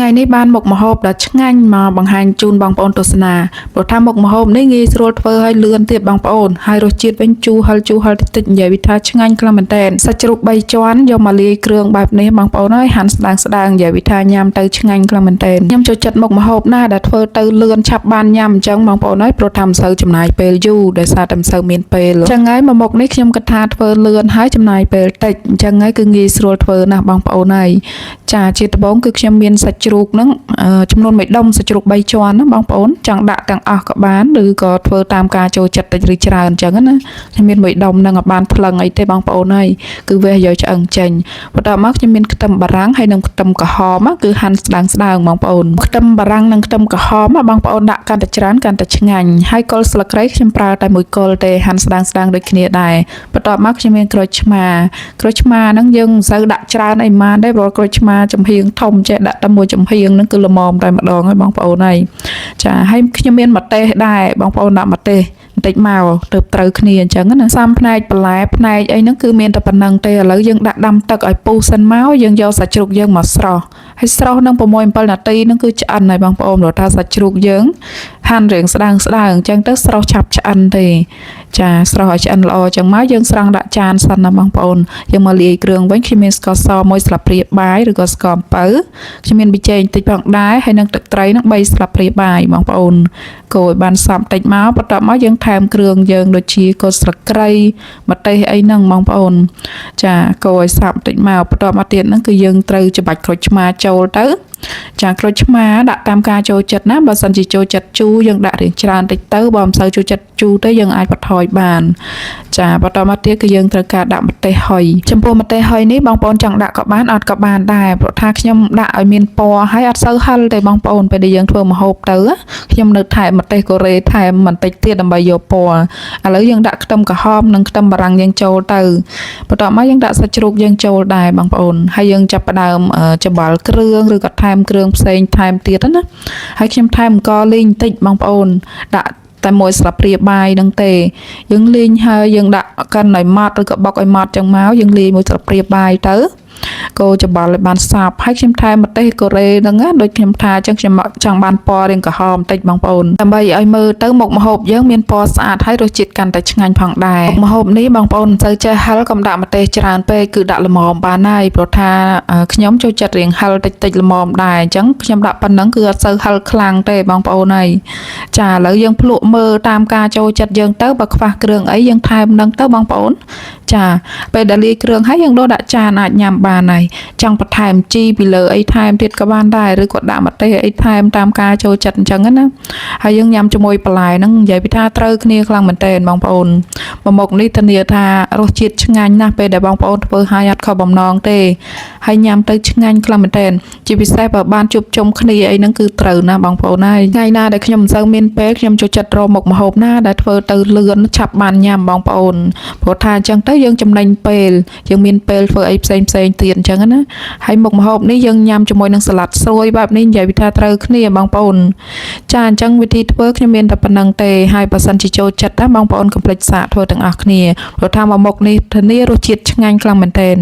ថ្ងៃនេះបានមុខម្ហូបដ៏ឆ្ងាញ់មកបង្ហាញជូនបងប្អូនទស្សនាព្រោះថាមុខម្ហូបនេះងាយស្រួលធ្វើឲ្យលឿនទៀតបងប្អូនហើយរសជាតិវិញជូរហឹរតិចៗនិយាយថាឆ្ងាញ់ខ្លាំងមែនទែនសាច់ជ្រូក3ជាន់យកមកលាយគ្រឿងបែបនេះបងប្អូនហើយហាន់ស្ដើងនិយាយថាញ៉ាំទៅឆ្ងាញ់ខ្លាំងមែនទែនខ្ញុំចូលចិត្តមុខម្ហូបណាដែលធ្វើទៅលឿនឆាប់បានញ៉ាំអញ្ចឹងបងប្អូនហើយព្រោះថាមិនសូវចំណាយពេលយូរដោយសារតែមិនសូវមានពេលអញ្ចឹងហើយមកមុខនេះខ្ញុំគិតថាធ្វើលឿនហើយចំណាយពេលតិចអញ្ចឹងហើយគឺងាយស្រួលធ្វើណាស់បងប្អូនហើយចាជាដំបូងគឺខ្ញុំមានសាច់ជ្រូកហ្នឹងចំនួន1ដុំសាច់ជ្រូក3ជាន់ណាបងប្អូនចង់ដាក់ទាំងអស់ក៏បានឬក៏ធ្វើតាមការចូលចិត្តតិចឬច្រើនអញ្ចឹងណាខ្ញុំមាន1ដុំហ្នឹងបានថ្លឹងអីទេបងប្អូនហើយគឺវះយកឆ្អឹងចេញបន្ទាប់មកខ្ញុំមានខ្ទឹមបារាំងហើយនិងខ្ទឹមក្រហមគឺហាន់ស្ដើងបងប្អូនខ្ទឹមបារាំងនិងខ្ទឹមក្រហមបងប្អូនដាក់កាន់តែច្រើនកាន់តែឆ្ងាញ់ហើយគល់ស្លឹកគ្រៃខ្ញុំប្រើតែ1គល់ទេហាន់ស្ដើងដូចគ្នាដែរបន្ទាប់មកខ្ញុំមានក្រូចឆ្មាហ្នឹងយើងមិនសូវដាក់ច្រើនអីម៉ានទេព្រោះក្រូចឆ្មាចំហៀងធំចេះដាក់តែមួយចំហៀងហ្នឹងគឺល្មមតែម្ដងហើយបងប្អូនហើយចាហើយខ្ញុំមានម្ទេសដែរបងប្អូនដាក់ម្ទេសបន្តិចមកទៅត្រូវគ្នាអញ្ចឹងណាសាំផ្នែកបន្លែផ្នែកអីហ្នឹងគឺមានតែប៉ុណ្្នឹងទេឥឡូវយើងដាក់ដាំទឹកឲ្យពុះសិនមកយើងយកសាច់ជ្រូកយើងមកស្រោះហើយស្រោះនឹង6-7នាទីហ្នឹងគឺឆ្អិនហើយបងប្អូនព្រោះថាសាច់ជ្រូកយើងហាន់រៀងស្ដើងអញ្ចឹងទៅស្រោះឆាប់ឆ្អិនទេចាស្រោះឲ្យឆ្អិនល្អអញ្ចឹងមកយើងស្រង់ដាក់ចានសិនណាបងប្អូនយើងមកលាយគ្រឿងវិញខ្ញុំមានស្ករស1ស្លាបព្រាបាយឬក៏ស្ករអំពៅខ្ញុំមានប៊ីចេងបន្តិចផងដែរហើយនឹងទឹកត្រីនឹង3ស្លាបព្រាបាយបងប្អូនកូរឲ្យបានសព្វបន្តិចមកបន្ទាប់មកយើងថែមគ្រឿងយើងដូចជាគល់ស្លឹកគ្រៃម្ទេសអីហ្នឹងបងប្អូនចាកូរឲ្យសព្វបន្តិចមកបន្ទាប់មកទៀតហ្នឹងគឺយើងត្រូវច្បាច់ក្រូចឆ្មាចូលទៅចាក្រូចឆ្មាដាក់តាមការចូលចិត្តណាបើសិនជាចូលចិត្តជូរយើងដាក់រៀងច្រើនតិចទៅបើមិនសូវចូលចិត្តជូរទេយើងអាចបន្ថយបានចាបន្តមកទៀតគឺយើងត្រូវការដាក់ម្ទេសហុយចំពោះម្ទេសហុយនេះបងប្អូនចង់ដាក់ក៏បានអត់ក៏បានដែរព្រោះថាខ្ញុំដាក់ឲ្យមានពណ៌ហើយអត់សូវហឹរទេបងប្អូនពេលដែលយើងធ្វើម្ហូបទៅខ្ញុំនៅថែមម្ទេសកូរ៉េថែមបន្តិចទៀតដើម្បីយកពណ៌ឥឡូវយើងដាក់ខ្ទឹមក្រហមនិងខ្ទឹមបារាំងយើងចូលទៅបន្ទាប់មកយើងដាក់សាច់ជ្រូកយើងចូលដែរបងប្អូនហើយយើងចាប់ផ្ដើមច្បល់គ្រឿងឬក៏ថែមគ្រឿងផ្សេងថែមទៀតណាហើយខ្ញុំថែមអង្ករលីងបន្តិចបងប្អូនដាក់តែ1ស្លាបព្រាបាយហ្នឹងទេយើងលីងហើយយើងដាក់កិនឲ្យម៉ត់ឬក៏បុកឲ្យម៉ត់ចឹងមកយើងលាយ1ស្លាបព្រាបាយទៅកូរច្បល់ឲ្យបានសព្វហើយខ្ញុំថែមម្ទេសកូរ៉េហ្នឹងណាដូចខ្ញុំថាចឹងខ្ញុំចង់បានពណ៌រាងក្រហមបន្តិចបងប្អូនដើម្បីឲ្យមើលទៅមុខម្ហូបយើងមានពណ៌ស្អាតហើយរសជាតិកាន់តែឆ្ងាញ់ផងដែរមុខម្ហូបនេះបងប្អូនមិនសូវចេះហឹរកុំដាក់ម្ទេសច្រើនពេកគឺដាក់ល្មមបានហើយព្រោះថាខ្ញុំចូលចិត្តរាងហឹរតិចល្មមដែរអញ្ចឹងខ្ញុំដាក់ប៉ុណ្ណឹងគឺអត់សូវហឹរខ្លាំងទេបងប្អូនហើយចាឥឡូវយើងភ្លក់មើលតាមការចូលចិត្តយើងទៅបើខ្វះគ្រឿងអីយើងថែមនឹងទៅបងប្អូនចាពេលដែលលាយគ្រឿងហើយយើងដួសដាក់ចានអាចញ៉ាំបានហើយចង់បន្ថែមជីពីលើអីថែមទៀតក៏បានដែរឬក៏ដាក់ម្ទេសអីថែមតាមការចូលចិត្តអញ្ចឹងណាហើយយើងញ៉ាំជាមួយបន្លែហ្នឹងនិយាយពីថាត្រូវគ្នាខ្លាំងមែនទែនបងប្អូនមុខនេះធានាថារសជាតិឆ្ងាញ់ណាស់ពេលដែលបងប្អូនធ្វើឲ្យអត់ខុសបំណងទេហើយញ៉ាំទៅឆ្ងាញ់ខ្លាំងមែនទែនជាពិសេសបើបានជួបជុំគ្នាអីហ្នឹងគឺត្រូវណាបងប្អូនហើយថ្ងៃណាដែលខ្ញុំមិនសូវមានពេលខ្ញុំចូលចិត្តរកមុខម្ហូបណាដែលធ្វើទៅលឿនឆាប់បានញ៉ាំបងប្អូនព្រោះថាអញ្ចឹងទៅយើងចំណេញពេលយើងមានពេលធ្វើអីផ្សេងទៀតអញ្ចឹងណាហើយមុខម្ហូបនេះយើងញ៉ាំជាមួយនឹងសាឡាត់ស្រួយបែបនេះនិយាយថាត្រូវគ្នាបងប្អូនចាអញ្ចឹងវិធីធ្វើខ្ញុំមានតែប៉ុណ្្នឹងទេហើយបើសិនជាចូលចិត្តណាបងប្អូនកុំភ្លេចសាកធ្វើទាំងអស់គ្នាព្រោះថាមុខនេះធានារសជាតិឆ្ងាញ់ខ្លាំងមែនទែន